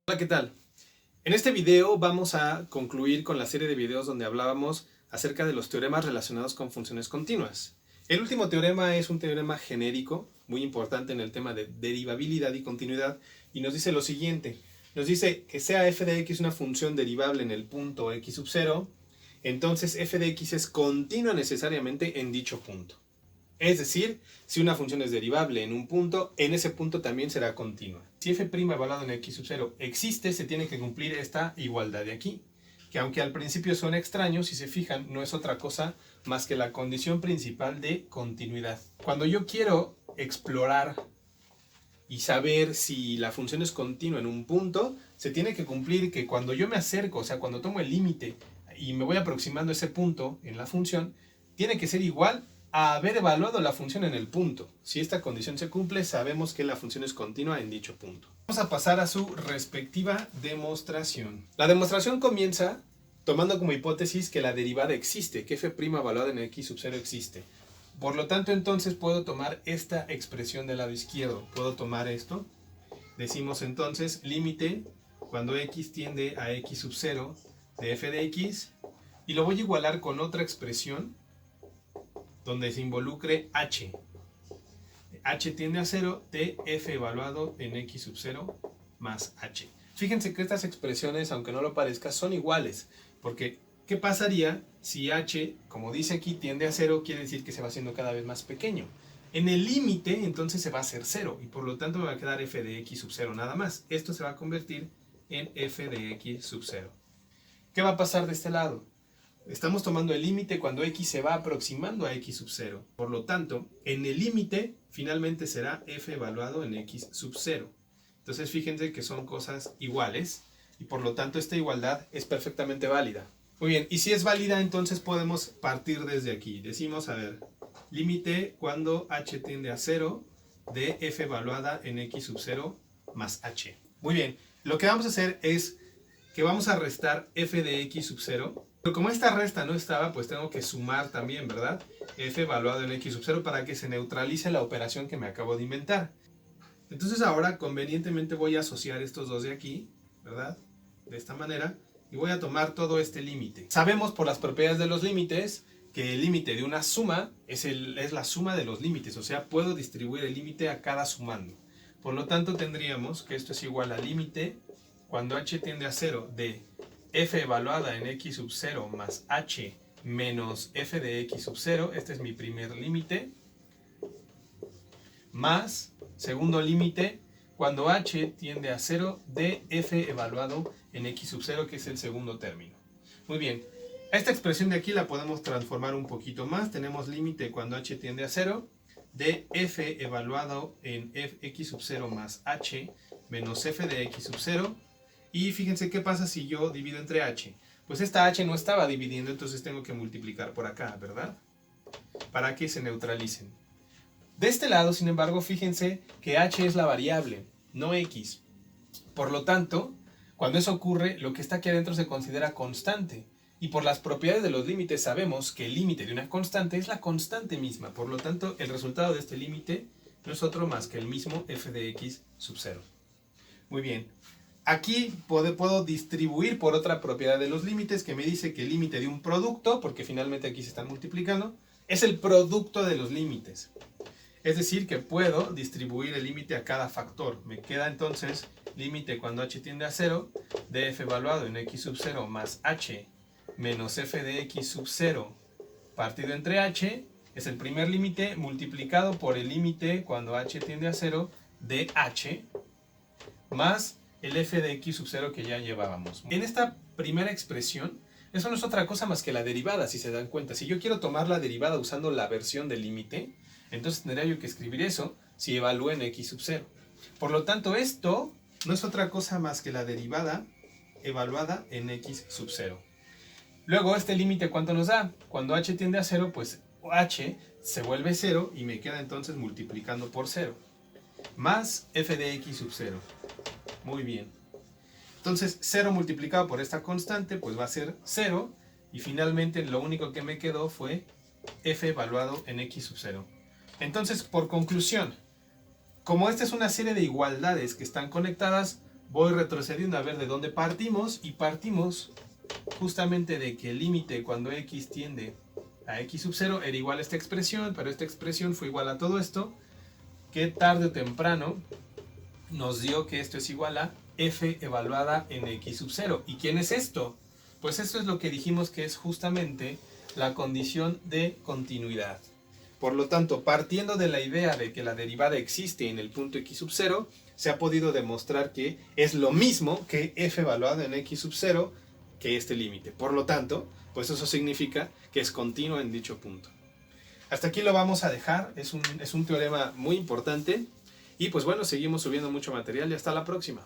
Hola, ¿qué tal? En este video vamos a concluir con la serie de videos donde hablábamos acerca de los teoremas relacionados con funciones continuas. El último teorema es un teorema genérico, muy importante en el tema de derivabilidad y continuidad, y nos dice lo siguiente. Nos dice que sea f de x una función derivable en el punto x sub 0, entonces f de x es continua necesariamente en dicho punto. Es decir, si una función es derivable en un punto, en ese punto también será continua. Si f' evaluado en x sub 0 existe, se tiene que cumplir esta igualdad de aquí, que aunque al principio suena extraño, si se fijan, no es otra cosa más que la condición principal de continuidad. Cuando yo quiero explorar y saber si la función es continua en un punto, se tiene que cumplir que cuando yo me acerco, o sea, cuando tomo el límite y me voy aproximando a ese punto en la función, tiene que ser igual a haber evaluado la función en el punto. Si esta condición se cumple, sabemos que la función es continua en dicho punto. Vamos a pasar a su respectiva demostración. La demostración comienza tomando como hipótesis que la derivada existe, que f' evaluada en x sub 0 existe. Por lo tanto, entonces puedo tomar esta expresión del lado izquierdo. Puedo tomar esto. Decimos entonces límite cuando x tiende a x sub 0 de f de x, y lo voy a igualar con otra expresión donde se involucre h. h tiende a 0 de f evaluado en x sub 0 más h. Fíjense que estas expresiones, aunque no lo parezca, son iguales, porque ¿qué pasaría si h, como dice aquí, tiende a 0? Quiere decir que se va haciendo cada vez más pequeño. En el límite, entonces se va a hacer 0, y por lo tanto me va a quedar f de x sub 0 nada más. Esto se va a convertir en f de x sub 0. ¿Qué va a pasar de este lado? Estamos tomando el límite cuando x se va aproximando a x sub 0. Por lo tanto, en el límite finalmente será f evaluado en x sub 0. Entonces fíjense que son cosas iguales y por lo tanto esta igualdad es perfectamente válida. Muy bien, y si es válida, entonces podemos partir desde aquí. Decimos, a ver, límite cuando h tiende a 0 de f evaluada en x sub 0 más h. Muy bien, lo que vamos a hacer es que vamos a restar f de x sub 0. Pero como esta resta no estaba, pues tengo que sumar también, ¿verdad? F evaluado en x sub 0 para que se neutralice la operación que me acabo de inventar. Entonces ahora convenientemente voy a asociar estos dos de aquí, ¿verdad? De esta manera, y voy a tomar todo este límite. Sabemos por las propiedades de los límites que el límite de una suma es la suma de los límites, o sea, puedo distribuir el límite a cada sumando. Por lo tanto tendríamos que esto es igual al límite cuando h tiende a 0 de f evaluada en x sub 0 más h menos f de x sub 0, este es mi primer límite, más segundo límite cuando h tiende a 0 de f evaluado en x sub 0, que es el segundo término. Muy bien, esta expresión de aquí la podemos transformar un poquito más. Tenemos límite cuando h tiende a 0 de f evaluado en x sub 0 más h menos f de x sub 0. Y fíjense qué pasa si yo divido entre h. Pues esta h no estaba dividiendo, entonces tengo que multiplicar por acá, ¿verdad? Para que se neutralicen. De este lado, sin embargo, fíjense que h es la variable, no x. Por lo tanto, cuando eso ocurre, lo que está aquí adentro se considera constante. Y por las propiedades de los límites sabemos que el límite de una constante es la constante misma. Por lo tanto, el resultado de este límite no es otro más que el mismo f de x sub 0. Muy bien. Aquí puedo distribuir por otra propiedad de los límites que me dice que el límite de un producto, porque finalmente aquí se están multiplicando, es el producto de los límites. Es decir, que puedo distribuir el límite a cada factor. Me queda entonces límite cuando h tiende a 0 de f evaluado en x sub 0 más h menos f de x sub 0 partido entre h, es el primer límite multiplicado por el límite cuando h tiende a 0 de h más el f de x sub 0 que ya llevábamos. En esta primera expresión, eso no es otra cosa más que la derivada, si se dan cuenta. Si yo quiero tomar la derivada usando la versión del límite, entonces tendría yo que escribir eso si evalúo en x sub 0. Por lo tanto, esto no es otra cosa más que la derivada evaluada en x sub 0. Luego, este límite, ¿cuánto nos da? Cuando h tiende a 0, pues h se vuelve 0 y me queda entonces multiplicando por 0. Más f de x sub 0. Muy bien. Entonces 0 multiplicado por esta constante pues va a ser 0 y finalmente lo único que me quedó fue f evaluado en x sub 0. Entonces, por conclusión, como esta es una serie de igualdades que están conectadas, voy retrocediendo a ver de dónde partimos, y partimos justamente de que el límite cuando x tiende a x sub 0 era igual a esta expresión, pero esta expresión fue igual a todo esto, que tarde o temprano nos dio que esto es igual a f evaluada en x sub 0. ¿Y quién es esto? Pues esto es lo que dijimos que es justamente la condición de continuidad. Por lo tanto, partiendo de la idea de que la derivada existe en el punto x sub 0, se ha podido demostrar que es lo mismo que f evaluado en x sub 0 que este límite. Por lo tanto, pues eso significa que es continuo en dicho punto. Hasta aquí lo vamos a dejar, es un teorema muy importante, y pues bueno, seguimos subiendo mucho material y hasta la próxima.